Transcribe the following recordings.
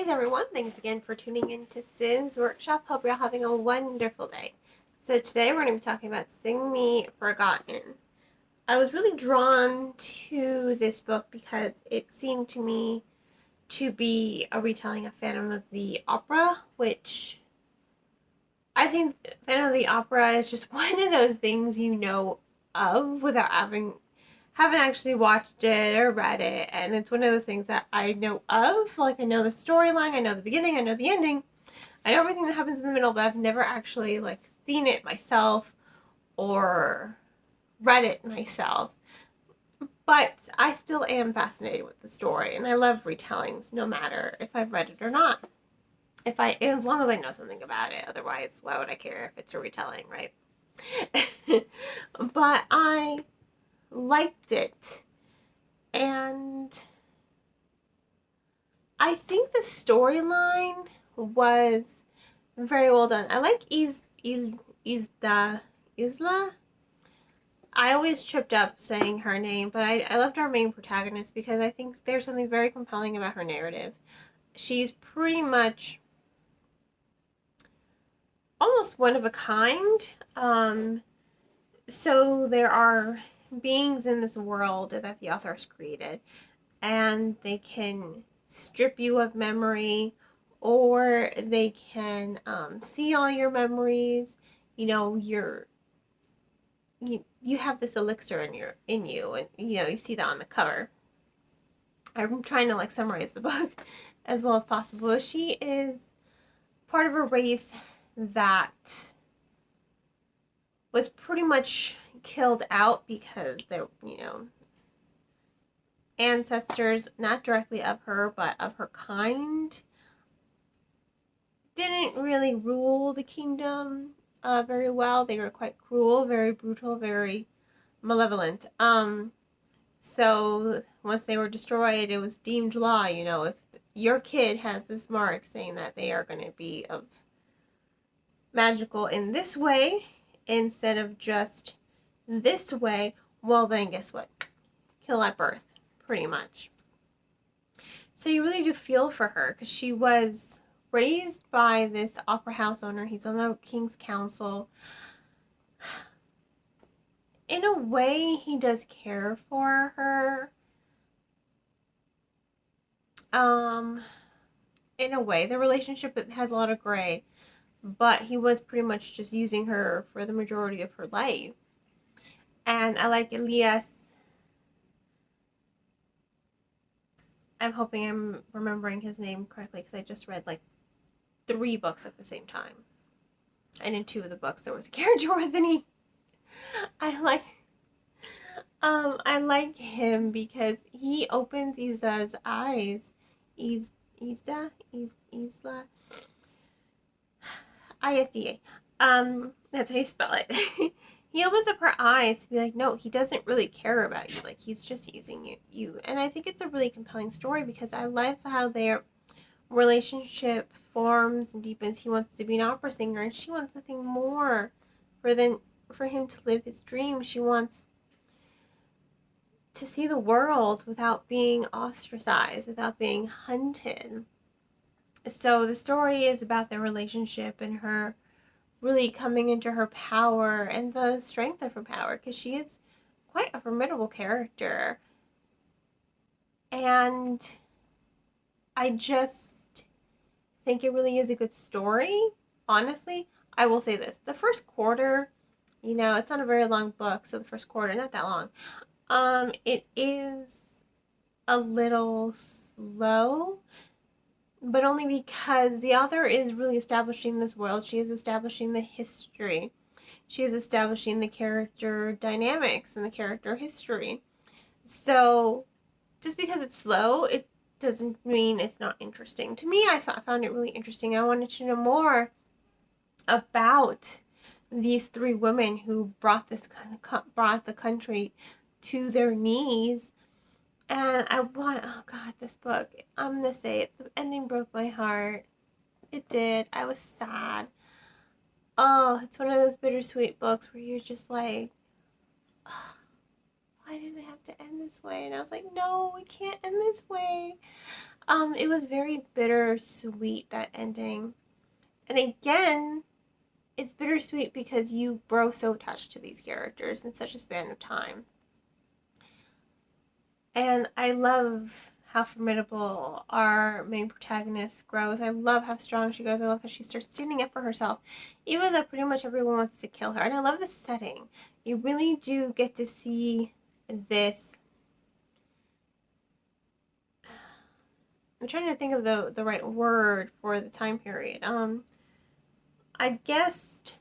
Hey there, everyone. Thanks again for tuning in to Sin's Workshop. Hope you're having a wonderful day. So today we're going to be talking about Sing Me Forgotten. I was really drawn to this book because it seemed to me to be a retelling of Phantom of the Opera, which I think Phantom of the Opera is just one of those things you know of without haven't actually watched it or read it, and it's one of those things that I know of. Like, I know the storyline, I know the beginning, I know the ending, I know everything that happens in the middle, but I've never actually seen it myself or read it myself. But I still am fascinated with the story, and I love retellings, no matter if I've read it or not. As long as I know something about it, otherwise, why would I care if it's a retelling, right? But I liked it, and I think the storyline was very well done. I like Isla. I always tripped up saying her name, but I loved our main protagonist because I think there's something very compelling about her narrative. She's pretty much almost one of a kind. So there are beings in this world that the author has created, and they can strip you of memory, or they can see all your memories. You know, you have this elixir in you, and you see that on the cover. I'm trying to summarize the book as well as possible. She is part of a race that was pretty much killed out because they're, ancestors, not directly of her, but of her kind, didn't really rule the kingdom very well. They were quite cruel, very brutal, very malevolent. So once they were destroyed, it was deemed law, if your kid has this mark saying that they are going to be of magical in this way instead of just this way, well then guess what? Kill at birth, pretty much. So you really do feel for her because she was raised by this opera house owner. He's on the King's Council. In a way, he does care for her. In a way, the relationship has a lot of gray, but he was pretty much just using her for the majority of her life. And I like Elias. I'm hoping I'm remembering his name correctly because I just read 3 books at the same time. And in 2 of the books there was a character with me. I like him because he opens Isa's eyes. Isla? ISDA. That's how you spell it. He opens up her eyes to be like, no, he doesn't really care about you. He's just using you. And I think it's a really compelling story because I love how their relationship forms and deepens. He wants to be an opera singer, and she wants nothing more for him to live his dream. She wants to see the world without being ostracized, without being hunted. So the story is about their relationship and her really coming into her power and the strength of her power, because she is quite a formidable character. And I just think it really is a good story. Honestly, I will say this. The first quarter, it's not a very long book, so the first quarter, not that long. It is a little slow, but only because the author is really establishing this world. She is establishing the history. She is establishing the character dynamics and the character history. So just because it's slow, it doesn't mean it's not interesting. To me, I found it really interesting. I wanted to know more about these 3 women who brought the country to their knees. And oh God, this book, I'm going to say it, the ending broke my heart. It did. I was sad. Oh, it's one of those bittersweet books where you're just like, oh, why did it have to end this way? And I was like, no, we can't end this way. It was very bittersweet, that ending. And again, it's bittersweet because you grow so attached to these characters in such a span of time. And I love how formidable our main protagonist grows. I love how strong she goes. I love how she starts standing up for herself, even though pretty much everyone wants to kill her. And I love the setting. You really do get to see this. I'm trying to think of the right word for the time period. I guessed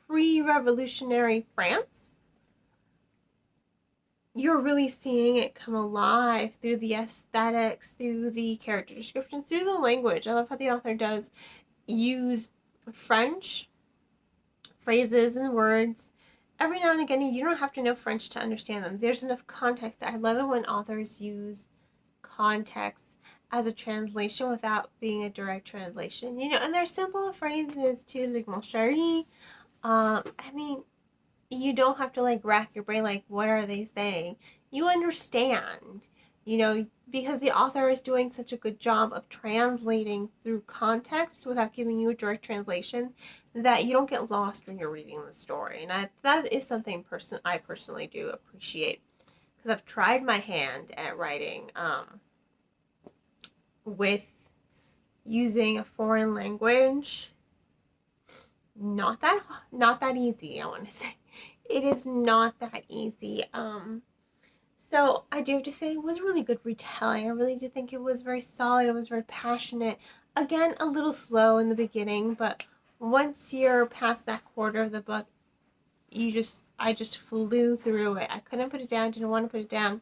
pre-revolutionary France. You're really seeing it come alive through the aesthetics, through the character descriptions, through the language. I love how the author does use French phrases and words. Every now and again, you don't have to know French to understand them. There's enough context. I love it when authors use context as a translation without being a direct translation. And there's simple phrases too, like mon chéri. I mean, you don't have to like rack your brain like what are they saying. You understand, because the author is doing such a good job of translating through context without giving you a direct translation that you don't get lost when you're reading the story. And that is something I personally do appreciate, because I've tried my hand at writing with using a foreign language. Not that easy, I want to say. It is not that easy. So I do have to say it was a really good retelling. I really did think it was very solid. It was very passionate. Again, a little slow in the beginning, but once you're past that quarter of the book, I just flew through it. I couldn't put it down, didn't want to put it down.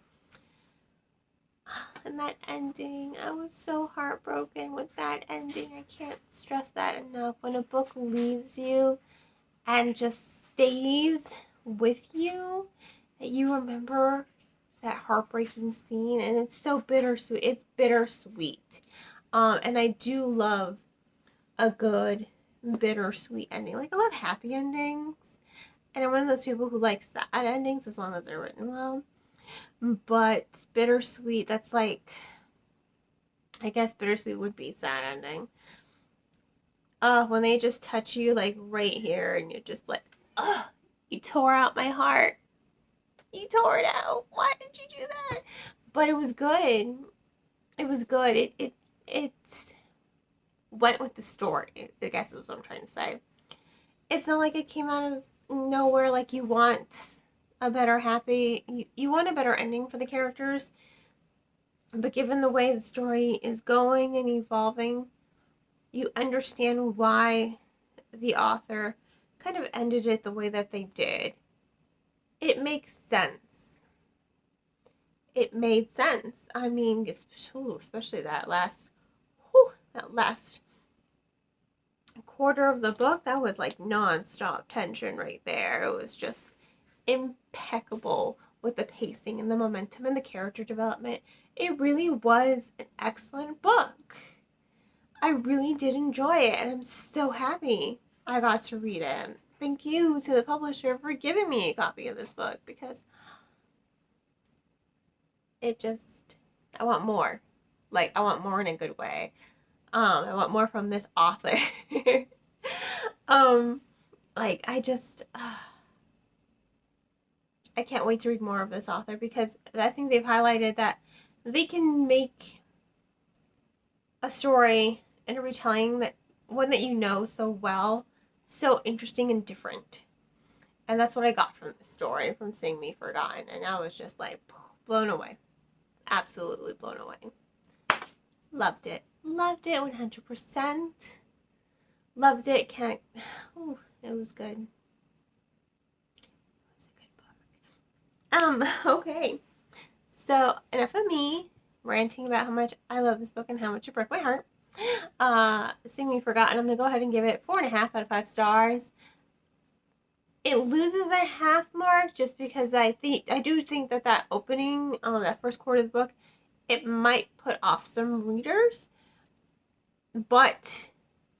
And that ending, I was so heartbroken with that ending. I can't stress that enough. When a book leaves you and just stays with you, that you remember that heartbreaking scene, and it's so bittersweet. It's bittersweet. And I do love a good bittersweet ending. Like, I love happy endings, and I'm one of those people who likes sad endings as long as they're written well. But bittersweet, that's like, I guess bittersweet would be sad ending. When they just touch you like right here, and you're just like, you tore out my heart. You tore it out. Why did you do that? But it was good. It was good. It went with the story, I guess is what I'm trying to say. It's not like it came out of nowhere. Like, you want a better you want a better ending for the characters, but given the way the story is going and evolving, you understand why the author kind of ended it the way that they did. It makes sense. It made sense. I mean, especially that last quarter of the book, that was like non-stop tension right there. It was just impeccable with the pacing and the momentum and the character development. It really was an excellent book. I really did enjoy it, and I'm so happy I got to read it. Thank you to the publisher for giving me a copy of this book, because I want more. Like, I want more in a good way. I want more from this author. Like, I can't wait to read more of this author, because I think they've highlighted that they can make a story and a retelling, that one that so well, so interesting and different. And that's what I got from this story, from Sing Me Forgotten. And I was just like blown away. Absolutely blown away. Loved it. Loved it 100%. Loved it. It was good. It was a good book. Okay. So, enough of me ranting about how much I love this book and how much it broke my heart. Sing Me Forgotten, I'm going to go ahead and give it 4.5 out of 5 stars. It loses that half mark just because I do think that opening, that first quarter of the book, it might put off some readers, but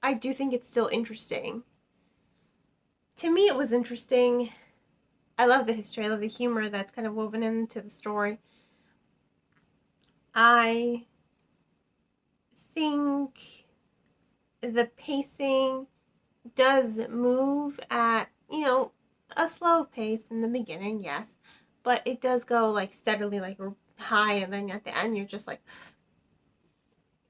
I do think it's still interesting. To me, it was interesting. I love the history. I love the humor that's kind of woven into the story. I think the pacing does move at, a slow pace in the beginning, yes, but it does go like steadily, like high, and then at the end you're just like,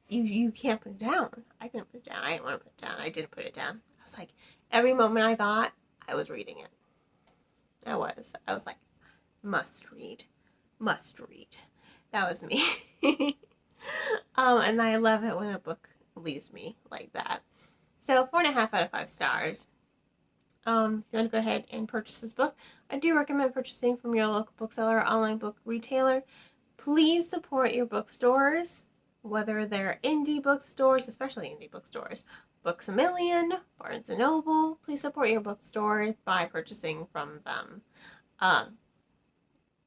you can't put it down. I couldn't put it down. I didn't want to put it down. I didn't put it down. I was like, every moment I got, I was reading it. I was like, must read, must read. That was me. And I love it when a book leaves me like that. So 4.5 out of 5 stars. If you want to go ahead and purchase this book, I do recommend purchasing from your local bookseller or online book retailer. Please support your bookstores, whether they're indie bookstores, especially indie bookstores, Books A Million, Barnes & Noble. Please support your bookstores by purchasing from them.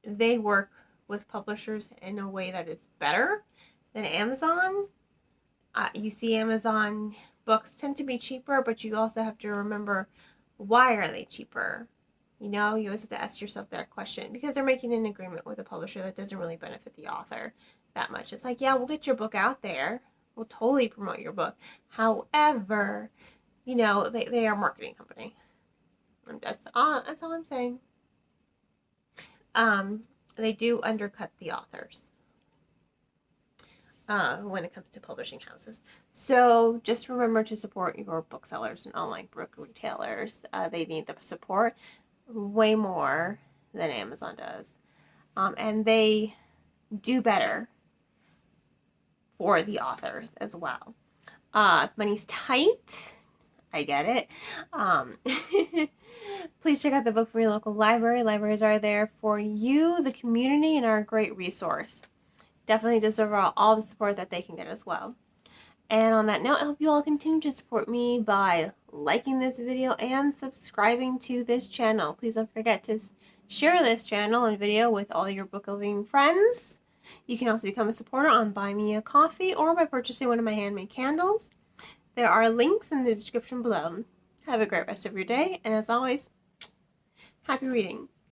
They work with publishers in a way that is better than Amazon. You see Amazon books tend to be cheaper, but you also have to remember, why are they cheaper? You always have to ask yourself that question, because they're making an agreement with a publisher that doesn't really benefit the author that much. It's like, yeah, we'll get your book out there. We'll totally promote your book. However, they are a marketing company. That's all I'm saying. They do undercut the authors when it comes to publishing houses. So just remember to support your booksellers and online book retailers. They need the support way more than Amazon does. And they do better for the authors as well. Money's tight. I get it. Please check out the book from your local library. Libraries are there for you, the community, and are a great resource. Definitely deserve all the support that they can get as well. And on that note, I hope you all continue to support me by liking this video and subscribing to this channel. Please don't forget to share this channel and video with all your book-loving friends. You can also become a supporter on Buy Me a Coffee or by purchasing one of my handmade candles. There are links in the description below. Have a great rest of your day, and as always, happy reading.